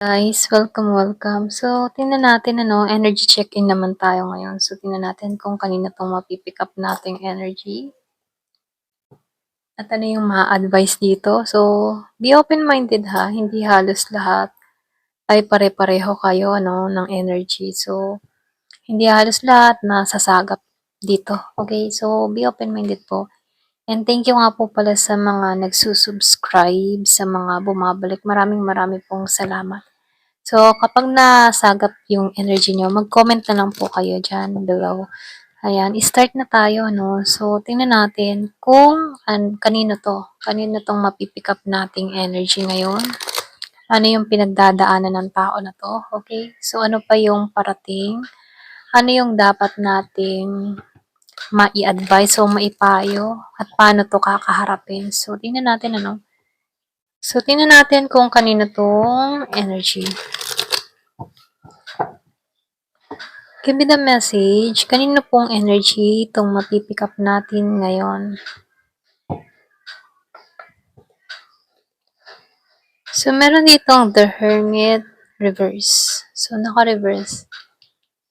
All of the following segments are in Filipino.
Guys, welcome. So, tingnan natin energy check-in naman tayo ngayon. So, tingnan natin kung kanina 'tong mapi-pick up nating energy at ano yung maa-advice dito. So, be open-minded ha, hindi halos lahat ay pare-pareho kayo ng energy. So, hindi halos lahat nasasagap dito, okey? So, be open-minded po. And thank you nga po pala sa mga nagsu-subscribe, sa mga bumabalik. Maraming pong salamat. So, kapag nasagap yung energy niyo, mag-comment na lang po kayo diyan below. Ayan, start na tayo, no? So, tingnan natin kung kanino 'tong mapi-pick up nating energy ngayon. Ano yung pinagdadaanan ng tao na 'to, okay? So, ano pa yung parating? Ano yung dapat nating mai-advise o maipayo at paano 'to kakaharapin? So, tingnan natin So, tingnan natin kung kanino 'tong energy. Give me the message. Kanino pong energy itong mapipick up natin ngayon? So, meron ditong The Hermit Reverse. So, naka-reverse.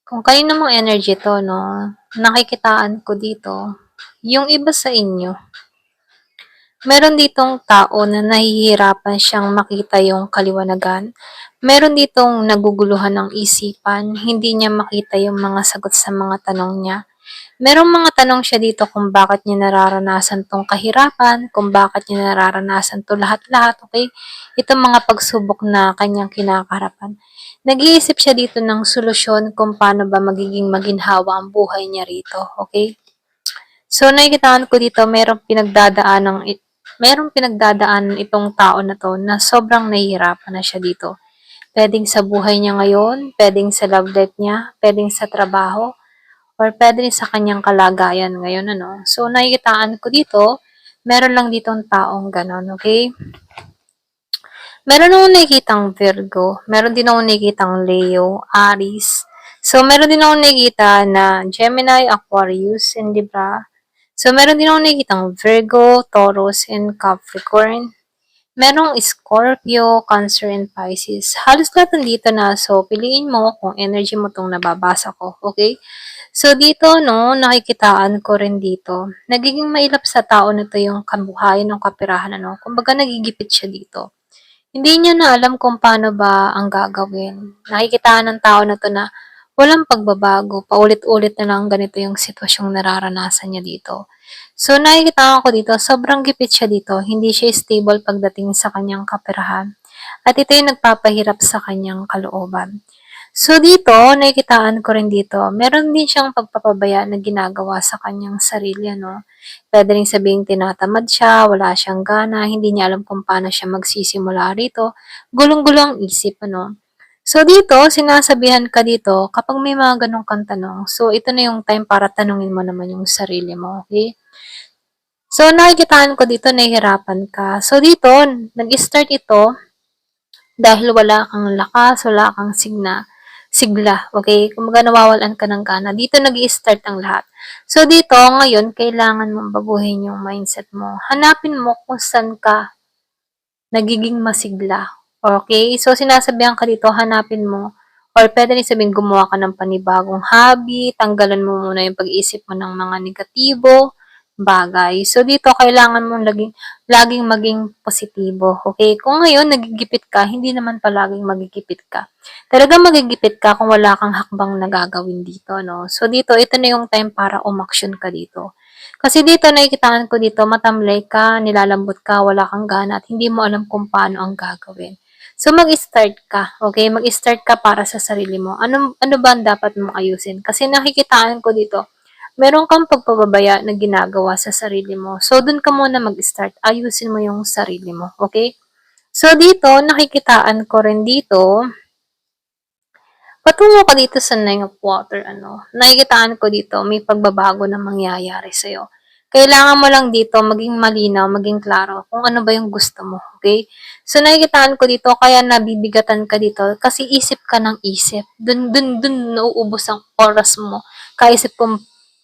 Kung kanino mong energy to, no? Nakikitaan ko dito, yung iba sa inyo, meron ditong tao na nahihirapan siyang makita yung kaliwanagan. Meron ditong naguguluhan ng isipan, hindi niya makita yung mga sagot sa mga tanong niya. Merong mga tanong siya dito kung bakit niya nararanasan tong kahirapan, kung bakit niya nararanasan to lahat-lahat, okay? Itong mga pagsubok na kanyang kinakaharapan. Nag-iisip siya dito ng solusyon kung paano ba magiging maginhawa ang buhay niya rito, okay? So, nakikitaan ko dito, merong pinagdadaanan itong tao na to na sobrang nahihirapan na siya dito. Pwedeng sa buhay niya ngayon, pwedeng sa love life niya, pwedeng sa trabaho, or pwede rin sa kanyang kalagayan ngayon, So, nakikitaan ko dito, meron lang ditong taong ganon, okay? Meron akong nakikitang Virgo, meron din akong nakikitang Leo, Aries. So, meron din akong nakikita na Gemini, Aquarius, and Libra. So, meron din akong nakikitang Virgo, Taurus, and Capricorn. Merong Scorpio, Cancer, and Pisces. Halos lahat nandito na. So, piliin mo kung energy mo tong nababasa ko. Okay? So, dito, nakikitaan ko rin dito. Nagiging mailap sa tao nito yung kabuhayan ng kapirahan, Kumbaga, nagigipit siya dito. Hindi niya na alam kung paano ba ang gagawin. Nakikitaan ng tao na to na walang pagbabago. Paulit-ulit na lang ganito yung sitwasyong nararanasan niya dito. So, nakikita ko dito, sobrang gipit siya dito. Hindi siya stable pagdating sa kanyang kaperahan. At ito yung nagpapahirap sa kanyang kalooban. So, dito, nakikitaan ko rin dito, meron din siyang pagpapabaya na ginagawa sa kanyang sarili, Pwede rin sabihing tinatamad siya, wala siyang gana, hindi niya alam kung paano siya magsisimula rito. Gulong-gulong isip, So, dito, sinasabihan ka dito, kapag may mga ganong kang tanong, so, ito na yung time para tanungin mo naman yung sarili mo, okay? So, nakikitaan ko dito, nahihirapan ka. So, dito, nag-start ito dahil wala kang lakas, wala kang sigla, okay? Kumbaga nawawalan ka ng gana. Dito nag-i-start ang lahat. So, dito, ngayon, kailangan mong baguhin yung mindset mo. Hanapin mo kung saan ka nagiging masigla. Okay? So, sinasabihan ka dito, hanapin mo, or pwede rin sabihin gumawa ka ng panibagong hobby, tanggalan mo muna yung pag-iisip mo ng mga negatibo, bagay. So, dito, kailangan mong laging maging positibo. Okay? Kung ngayon, nagigipit ka, hindi naman palaging magigipit ka. Talagang magigipit ka kung wala kang hakbang na gagawin dito, So, dito, ito na yung time para umaksyon ka dito. Kasi dito, nakikitaan ko dito, matamlay ka, nilalambot ka, wala kang gana, at hindi mo alam kung paano ang gagawin. So, mag-start ka, okay? Mag-start ka para sa sarili mo. Ano ba ang dapat mong ayusin? Kasi nakikitaan ko dito, meron kang pagpapabaya na ginagawa sa sarili mo. So, dun ka muna mag-start. Ayusin mo yung sarili mo. Okay? So, dito, nakikitaan ko rin dito, patungo ka dito sa Nine of Water, nakikitaan ko dito, may pagbabago na mangyayari sa'yo. Kailangan mo lang dito maging malinaw, maging klaro kung ano ba yung gusto mo, okay? So, nakikitaan ko dito, kaya nabibigatan ka dito kasi isip ka ng isip. Dun nauubos ang oras mo. Kaisip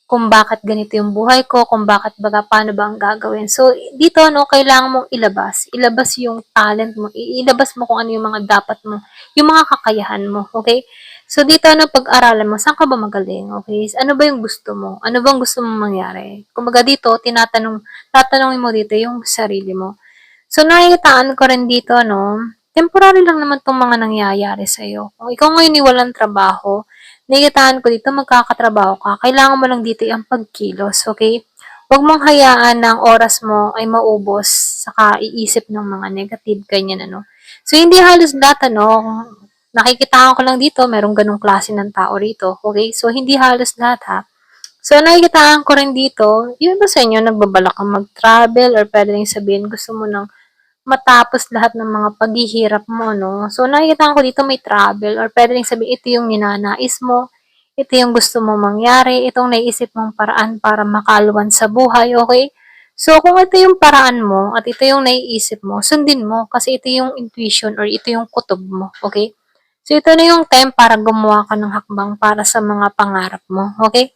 kung bakit ganito yung buhay ko, kung bakit baga paano ba ang gagawin. So, dito, no, kailangan mong ilabas. Ilabas yung talent mo. Ilabas mo kung ano yung mga dapat mo, yung mga kakayahan mo, okay? So, dito, no, pag-aralan mo, saan ka ba magaling, okay? Ano ba yung gusto mo? Ano bang gusto mong mangyari? Kumbaga dito, tatanungin mo dito yung sarili mo. So, nakikitaan ko rin dito, no, temporary lang naman tong mga nangyayari sa'yo. Kung ikaw ngayon ay walang trabaho, nakikitaan ko dito, magkakatrabaho ka, kailangan mo lang dito ang pagkilos, okay? Huwag mong hayaan na ang oras mo ay maubos sa kaiisip ng mga negative, ganyan, ano. So, hindi halos lahat, ano, nakikitaan ko lang dito, merong ganong klase ng tao rito, okay? So, hindi halos lahat, ha. So, nakikitaan ko rin dito, yun ba sa inyo, nagbabalak kang mag-travel or pwede rin sabihin, gusto mo ng matapos lahat ng mga paghihirap mo, no? So, nakikita ko dito may travel or pwede rin sabihin, ito yung ninanais mo, ito yung gusto mo mangyari, itong naisip mong paraan para makaluwan sa buhay, okay? So, kung ito yung paraan mo at ito yung naiisip mo, sundin mo kasi ito yung intuition or ito yung kutob mo, okay? So, ito na yung time para gumawa ka ng hakbang para sa mga pangarap mo, okay?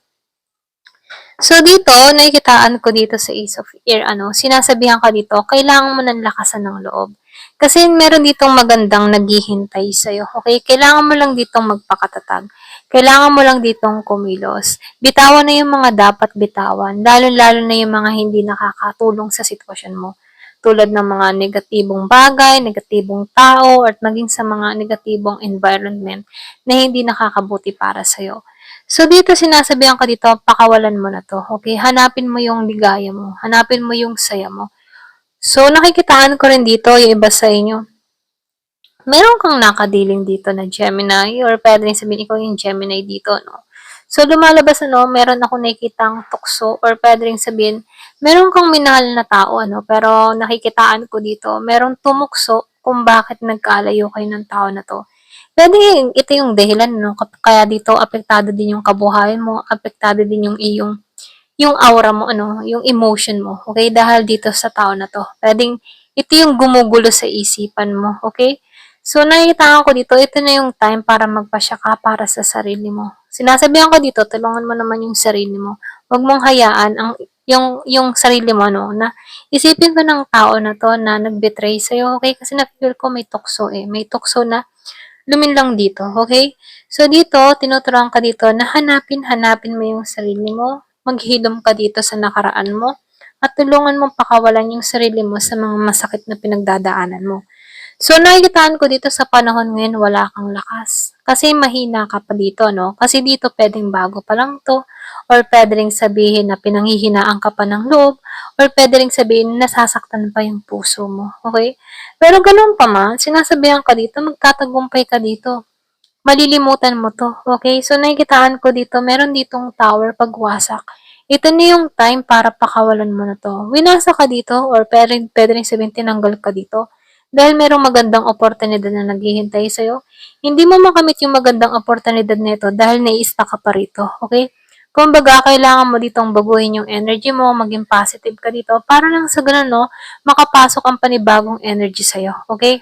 So dito, nakikitaan ko dito sa Ace of Ear, ano, sinasabihan ka dito, kailangan mo ng lakasan ng loob. Kasi meron ditong magandang naghihintay sa'yo, okay? Kailangan mo lang ditong magpakatatag. Kailangan mo lang ditong kumilos. Bitawan na yung mga dapat bitawan, lalo-lalo na yung mga hindi nakakatulong sa sitwasyon mo. Tulad ng mga negatibong bagay, negatibong tao, at maging sa mga negatibong environment na hindi nakakabuti para sa'yo. So, dito sinasabihan ka dito, pakawalan mo na 'to, okey? Hanapin mo yung ligaya mo, hanapin mo yung saya mo. So, nakikitaan ko rin dito yung iba sa inyo, meron kang nakadiling dito na Gemini or puwede rin sabihin ikaw yung Gemini dito, 'no? So, lumalabas ano, meron akong nakikitang tukso or puwede ring sabihin meron kang minahal na tao ano, pero nakikitaan ko dito merong tumukso kung bakit nagkalayo kayo ng tao na 'to. Puwedeng ito yung dahilan 'no, kaya dito apektado din yung kabuhayan mo, apektado din yung aura mo ano, yung emotion mo, okay? Dahil dito sa tao na 'to. Puwedeng ito yung gumugulo sa isipan mo, okay? So, nakikita ko dito, ito na yung time para magpasya ka para sa sarili mo. Sinasabihan ko dito, tulungan mo naman yung sarili mo. Huwag mong hayaan yung sarili mo, no, na isipin ko ng tao na 'to na nag-betray sa'yo, okay? Kasi na-feel ko may tukso, eh. May tukso na luminlang dito, okay? So, dito, tinuturuan ka dito na hanapin mo yung sarili mo, maghilom ka dito sa nakaraan mo, at tulungan mong pakawalan yung sarili mo sa mga masakit na pinagdadaanan mo. So, nakikitaan ko dito sa panahon ngayon wala kang lakas. Kasi mahina ka pa dito, no? Kasi dito pwedeng bago pa lang to, or pwede ring sabihin na pinanghihinaan ka pa ng loob, or pwede ring sabihin na nasasaktan pa yung puso mo, okay? Pero ganun pa man, sinasabihan ka dito, magtatagumpay ka dito. Malilimutan mo to, okay? So, nakikitaan ko dito, meron ditong tower pagwasak. Ito na yung time para pakawalan mo na to. Winasa ka dito, or pwede rin sabihin tinanggal ka dito. Dahil merong magandang oportunidad na naghihintay sa'yo, hindi mo makamit yung magandang oportunidad na ito dahil nai-stuck ka pa rito, okay? Kumbaga, kailangan mo ditong baguhin yung energy mo, maging positive ka dito, para lang sa ganun, no, makapasok ang panibagong energy sa'yo, okay?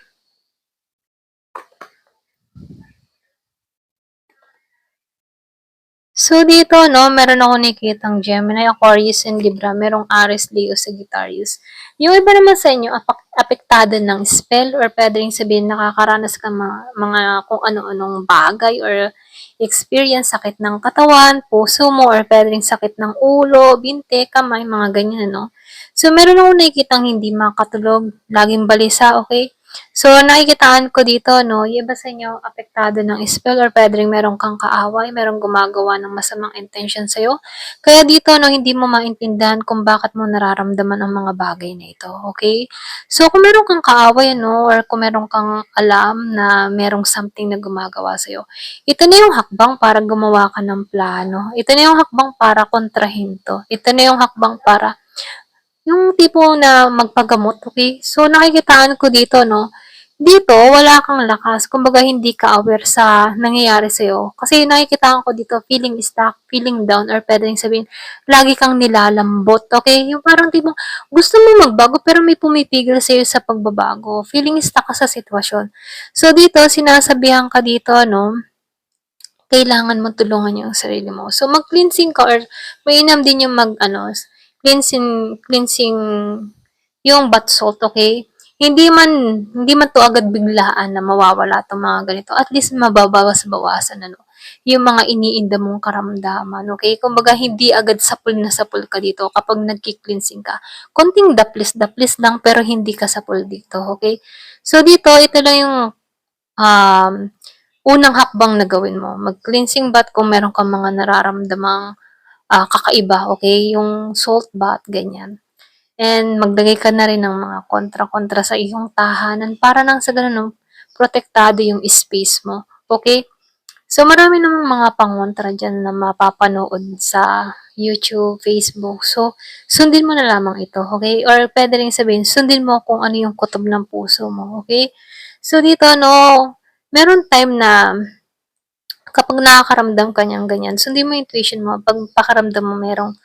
So, dito, no, meron ako nakikitang Gemini, Aquarius, and Libra. Merong Aries, Leo, Sagittarius. Yung iba naman sa inyo, apektado ng spell or pwede rin sabihin nakakaranas ka mga kung ano-anong bagay or experience, sakit ng katawan, puso mo, or pwede rin sakit ng ulo, binte, kamay, mga ganyan, no? So, meron ako nakikitang hindi makatulog, laging balisa, okay? So, nakikitaan ko dito, no, yung iba sa inyo apektado ng spell or pwede rin meron kang kaaway, merong gumagawa ng masamang intention sa'yo. Kaya dito, no, hindi mo maintindihan kung bakit mo nararamdaman ang mga bagay na ito, okay? So, kung meron kang kaaway, no, or kung meron kang alam na merong something na gumagawa sa'yo, ito na yung hakbang para gumawa ka ng plano. Ito na yung hakbang para kontrahin to. Ito na yung hakbang para yung tipo na magpagamot, okay? So, nakikitaan ko dito, no, dito wala kang lakas, kumbaga hindi ka aware sa nangyayari sa'yo. Kasi nakikitaan ko dito feeling stuck, feeling down, or puwedeng sabihin lagi kang nilalambot, okay? Yung parang tipong gusto mo magbago pero may pumipigil sa'yo sa pagbabago. Feeling stuck ka sa sitwasyon. So, dito sinasabihan ka dito, no, kailangan mo tulungan yung sarili mo. So, mag-cleansing ka or mainam din yung cleansing yung bath salt, okay? Hindi man to agad biglaan na mawawala tong mga ganito. At least mababawas-bawasan, yung mga iniinda mong karamdaman, okay? Kumbaga, hindi agad sapul na sapul ka dito kapag nagki-cleansing ka. Konting daplis-daplis lang pero hindi ka sapul dito, okay? So, dito, ito lang yung um, unang hakbang na gawin mo. Mag-cleansing bath kung meron kang mga nararamdamang kakaiba, okay? Yung salt bath, ganyan. And maglagay ka na rin ng mga kontra-kontra sa iyong tahanan para nang sa ganun, protektado yung space mo. Okay? So, marami namang mga pangontra dyan na mapapanood sa YouTube, Facebook. So, sundin mo na lamang ito, okay? Or pwede rin sabihin, sundin mo kung ano yung kutob ng puso mo, okay? So, dito, meron time na kapag nakakaramdam ka niyang ganyan, sundin mo yung intuition mo. Pag pakaramdam mo merong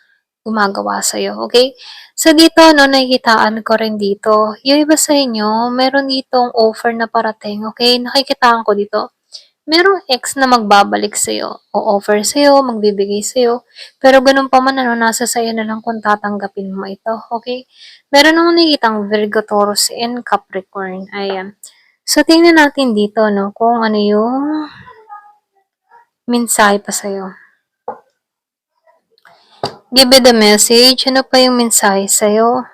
gumagawa sa'yo, okay? So, dito, nakikitaan ko rin dito. Yung iba sa inyo, meron ditong offer na parating, okay? Nakikitaan ko dito. Merong ex na magbabalik sa'yo, o offer sa'yo, magbibigay sa'yo. Pero ganun pa man, nasa sa'yo na lang kung tatanggapin mo ito, okay? Meron akong nakikitang Virgo, Taurus, and Capricorn. Ayan. So, tingnan natin dito, kung ano yung mensahe pa sa'yo. Give me the message. Ano pa yung mensahe sa'yo?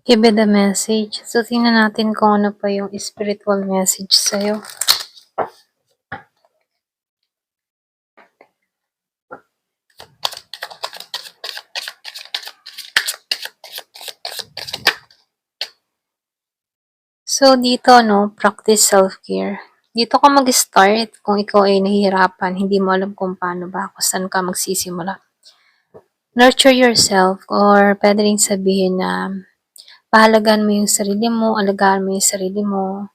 Give me the message. So, tingnan natin kung ano pa yung spiritual message sa'yo. So, dito, practice self-care. Dito ka mag-start kung ikaw ay nahihirapan, hindi mo alam kung paano ba, kung saan ka magsisimula. Nurture yourself, or pwede rin sabihin na pahalagaan mo yung sarili mo, alagaan mo yung sarili mo.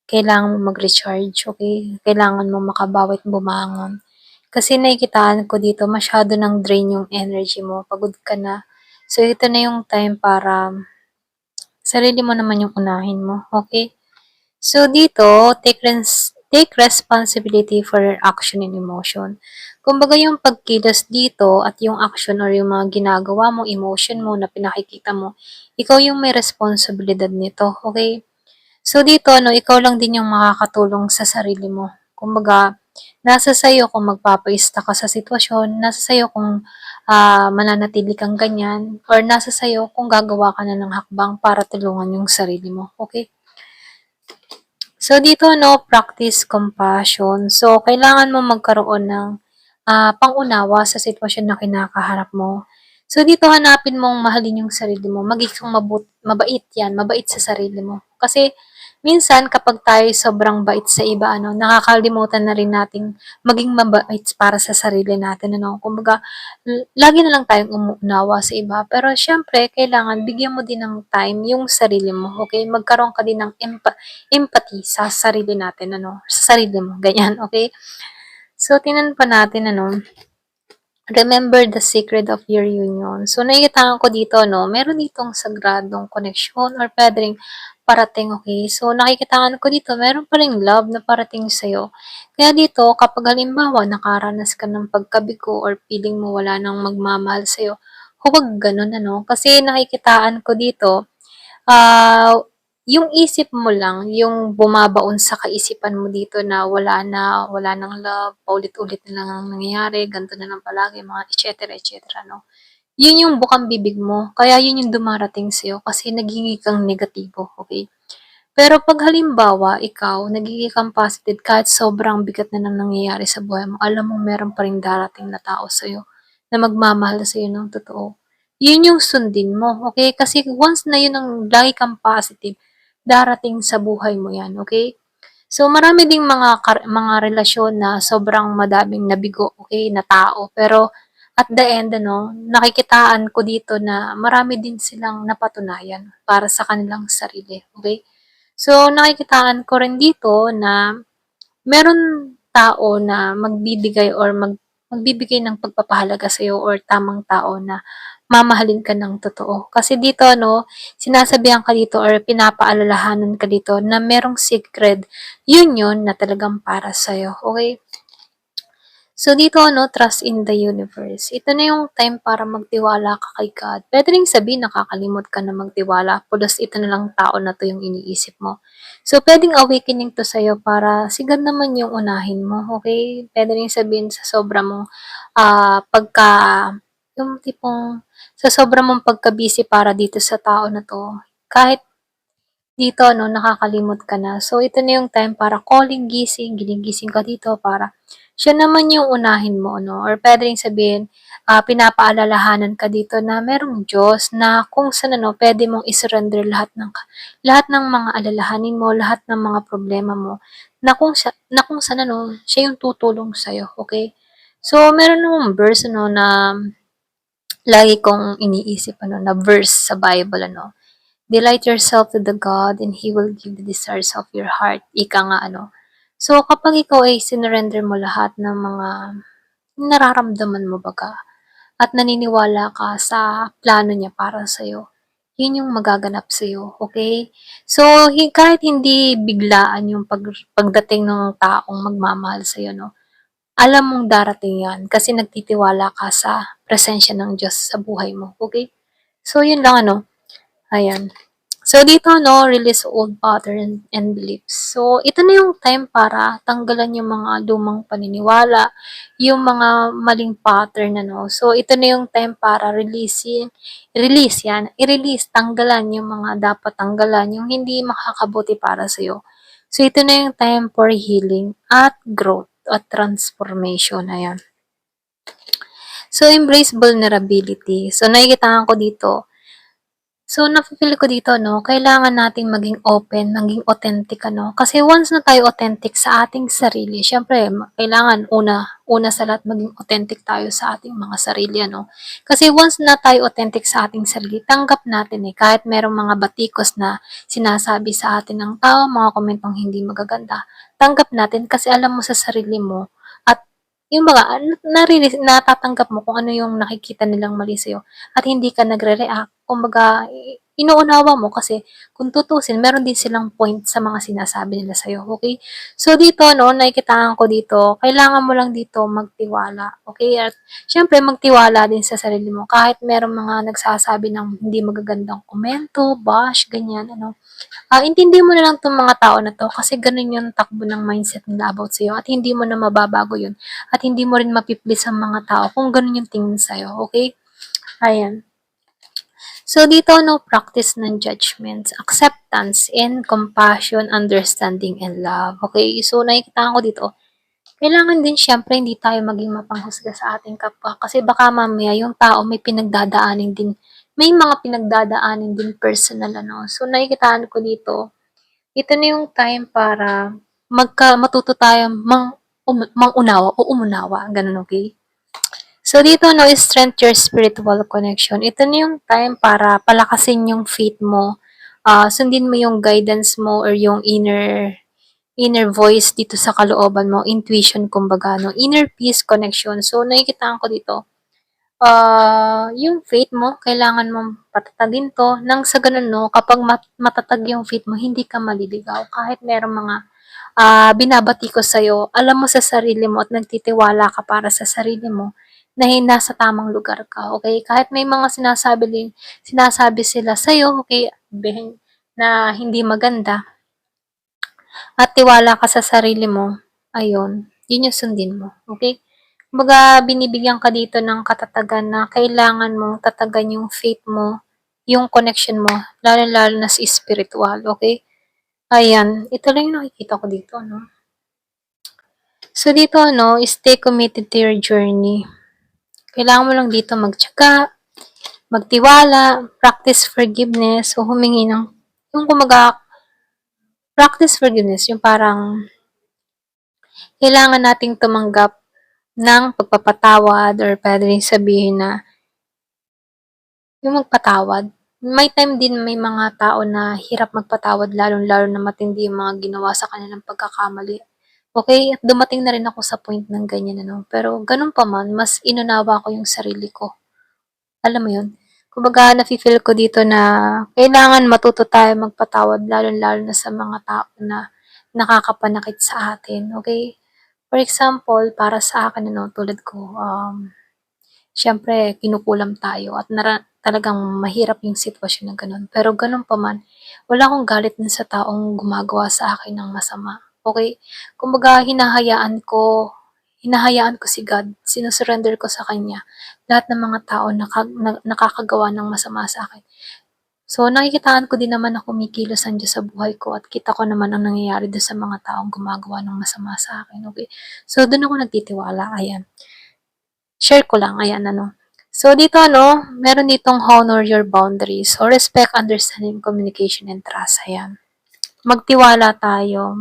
Kailangan mo mag-recharge, okay? Kailangan mo makabawit bumangon. Kasi nakikitaan ko dito, masyado nang drain yung energy mo, pagod ka na. So, ito na yung time para sarili mo naman yung unahin mo, okay? So, dito, take responsibility for your action and emotion. Kumbaga yung pagkilos dito at yung action or yung mga ginagawa mo, emotion mo na pinakikita mo, ikaw yung may responsibilidad nito, okay? So, dito, ikaw lang din yung makakatulong sa sarili mo. Kumbaga, nasa sayo kung magpapaista ka sa sitwasyon, nasa sayo kung mananatili kang ganyan, or nasa sayo kung gagawa ka na ng hakbang para tulungan yung sarili mo, okay? So, dito, practice compassion. So, kailangan mo magkaroon ng pangunawa sa sitwasyon na kinakaharap mo. So, dito hanapin mong mahalin yung sarili mo. Maging mabait yan, mabait sa sarili mo. Kasi, minsan, kapag tayo sobrang bait sa iba, nakakalimutan na rin nating maging mabait para sa sarili natin, Kumbaga, lagi na lang tayong umuunawa sa iba. Pero, syempre, kailangan bigyan mo din ng time yung sarili mo, okay? Magkaroon ka din ng empathy sa sarili natin, sa sarili mo, ganyan, okay? So, tingnan pa natin, remember the secret of your union. So, nakikita ko dito, meron ditong sagradong connection or pwede ring parating, okay? So, nakikita ko dito, meron pa ring love na parating sa'yo. Kaya dito, kapag halimbawa, nakaranas ka ng pagkabigo or feeling mo wala nang magmamahal sa'yo, huwag ganun, Kasi nakikitaan ko dito, yung isip mo lang, yung bumabaon sa kaisipan mo dito na wala nang love, paulit-ulit na lang ang nangyayari, ganito na lang palagi, mga et cetera, Yun yung bukang bibig mo, kaya yun yung dumarating sa'yo kasi nagiging kang negatibo, okay? Pero pag halimbawa, ikaw, nagiging kang positive kahit sobrang bigat na nang nangyayari sa buhay mo, alam mo meron pa rin darating na tao sa'yo na magmamahal sa'yo ng totoo. Yun yung sundin mo, okay? Kasi once na yun ang lagi kang positive, darating sa buhay mo yan, okay? So, marami ding mga relasyon na sobrang madaming nabigo, okay, na tao. Pero, at the end, nakikitaan ko dito na marami din silang napatunayan para sa kanilang sarili, okay? So, nakikitaan ko rin dito na meron tao na magbibigay or magbibigay ng pagpapahalaga sa'yo or tamang tao na mamahalin ka ng totoo. Kasi dito, no, sinasabihan ka dito or pinapaalalahanan ka dito na merong secret union na talagang para sa'yo. Okay? So, dito, ano, trust in the universe. Ito na yung time para magtiwala ka kay God. Pwede rin sabihin, nakakalimot ka na magtiwala. Pulos ito na lang tao na to yung iniisip mo. So, pwedeng awakening to sa'yo para si God naman yung unahin mo. Okay? Pwede rin sabihin sa sobra mong pagka, yung tipong, sa sobra mong pagka-busy para dito sa tao na to, kahit dito, no, nakakalimot ka na. So, ito na yung time para calling, gising, ginigising ka dito para siya naman yung unahin mo, no? Or pwede rin sabihin, pinapaalalahanan ka dito na merong Diyos na kung saan, ano, pwede mong isurrender lahat ng mga alalahanin mo, lahat ng mga problema mo, na kung saan, ano, siya yung tutulong sa'yo, okay? So, meron namang verse, ano, na lagi kong iniisip, ano, na verse sa Bible, ano, delight yourself to the God and He will give the desires of your heart. Ika nga, ano. So, kapag ikaw ay sinurrender mo lahat ng mga nararamdaman mo baga at naniniwala ka sa plano niya para sa'yo, yun yung magaganap sa'yo, okay? So, kahit hindi biglaan yung pagdating ng taong magmamahal sa'yo, no? Alam mong darating yan kasi nagtitiwala ka sa presensya ng Diyos sa buhay mo, okay? So, yun lang, ano. Ayan. So, dito, no, release old pattern and beliefs. So, ito na yung time para tanggalan yung mga lumang paniniwala, yung mga maling pattern, ano. So, ito na yung time para i-release, tanggalan yung mga dapat tanggalan, yung hindi makakabuti para sa'yo. So, ito na yung time for healing at growth at transformation. Ayan. So, embrace vulnerability. So, nakikita ko dito, so, nafe-feel ko dito, no, kailangan nating maging open, maging authentic, ano. Kasi once na tayo authentic sa ating sarili, syempre, kailangan una sa lahat maging authentic tayo sa ating mga sarili, ano. Kasi once na tayo authentic sa ating sarili, tanggap natin eh, kahit merong mga batikos na sinasabi sa atin ng tao, mga komentong hindi magaganda, tanggap natin kasi alam mo sa sarili mo at yung mga natatanggap mo kung ano yung nakikita nilang mali sa'yo at hindi ka nagre-react. Kumbaga, inuunawa mo kasi kung tutusin, meron din silang point sa mga sinasabi nila sa'yo, okay? So, dito, no, nakikitaan ko dito, kailangan mo lang dito magtiwala, okay? At syempre, magtiwala din sa sarili mo. Kahit merong mga nagsasabi ng hindi magagandang komento, bash, ganyan, ano. Intindihin mo na lang 'tong mga tao na 'to kasi ganun yung takbo ng mindset nila about sa'yo at hindi mo na mababago yun at hindi mo rin mapi-please ang mga tao kung ganun yung tingin sa'yo, okay? Ayan. So, dito, no, practice ng judgments, acceptance, and compassion, understanding, and love. Okay? So, nakikita ko dito, kailangan din syempre hindi tayo maging mapanghusga sa ating kapwa kasi baka mamaya yung tao may mga pinagdadaanin din personal, ano. So, nakikitaan ko dito, ito na yung time para matuto tayong mangunawa o umunawa, ganun, okay? So, dito, no, strength your spiritual connection. Ito na yung time para palakasin yung faith mo. Sundin mo yung guidance mo or yung inner voice dito sa kalooban mo, intuition, kumbaga, no? Inner peace connection. So, nakikita ko dito, yung faith mo, kailangan mong patatagin to, nang sa ganun, no, kapag matatag yung faith mo, hindi ka maliligaw. Kahit merong mga binabati ko sa'yo, alam mo sa sarili mo at nagtitiwala ka para sa sarili mo na nasa tamang lugar ka, okay? Kahit may mga sinasabi sila sa'yo, okay, na hindi maganda, at tiwala ka sa sarili mo, ayun, yun yung sundin mo, okay? Kumbaga, binibigyan ka dito ng katatagan na kailangan mong tatagan yung faith mo, yung connection mo, lalo-lalo na sa spiritual, okay? Ayan, ito lang yung nakikita ko dito, no? So, dito, no, stay committed to your journey. Kailangan mo lang dito magtiyaga, magtiwala, practice forgiveness, o humingi ng, yung kumaga, practice forgiveness, yung parang, kailangan nating tumanggap ng pagpapatawad or pwede rin sabihin na yung magpatawad. May time din may mga tao na hirap magpatawad lalong-lalo na matindi yung mga ginawa sa kanilang pagkakamali. Okay, at dumating na rin ako sa point ng ganyan, ano. Pero ganun pa man, mas inunawa ko yung sarili ko. Alam mo yun? Kumbaga nafi-feel ko dito na kailangan matuto tayo magpatawad lalong-lalo na sa mga tao na nakakapanakit sa atin, okay? For example, para sa akin ano, tulad ko, siyempre kinukulam tayo at talagang mahirap yung sitwasyon na gano'n. Pero gano'n pa man, wala akong galit dun sa taong gumagawa sa akin ng masama, okay? Kumbaga hinahayaan ko si God, sinu-surrender ko sa kanya lahat ng mga tao na nakakagawa ng masama sa akin. So, nakikitaan ko din naman na kumikilos ang Diyos sa buhay ko at kita ko naman ang nangyayari do'n sa mga taong gumagawa ng masama sa akin, okay? So, do'n ako nagtitiwala, ayan. Share ko lang, ayan ano. So, dito ano, meron ditong honor your boundaries. So, respect, understanding, communication, and trust. Ayan. Magtiwala tayo.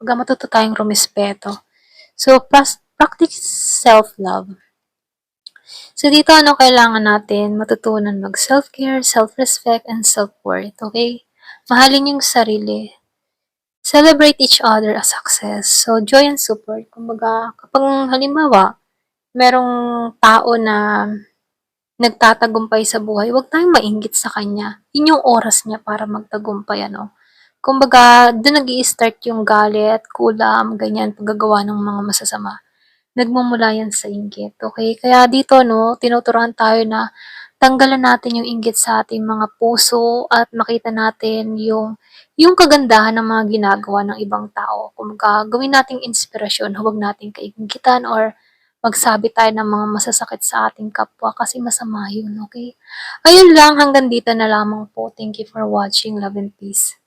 Matuto tayong rumispeto. So, practice self-love. So, dito ano kailangan natin matutunan mag-self-care, self-respect, and self-worth. Okay? Mahalin yung sarili. Celebrate each other as success. So, joy and support. Kumbaga, kapag halimbawa, merong tao na nagtatagumpay sa buhay, huwag tayong mainggit sa kanya. Yun yung oras niya para magtagumpay, ano. Kumbaga, doon nag-i-start yung galit, kulam, ganyan, paggagawa ng mga masasama. Nagmumula yan sa inggit, okay? Kaya dito, no, tinuturuan tayo na tanggalan natin yung inggit sa ating mga puso at makita natin yung kagandahan ng mga ginagawa ng ibang tao. Kumbaga, gawin nating inspirasyon, huwag nating kainggitan or magsabi tayo ng mga masasakit sa ating kapwa kasi masama yun, okay? Ayun lang, hanggang dito na lamang po. Thank you for watching. Love and peace.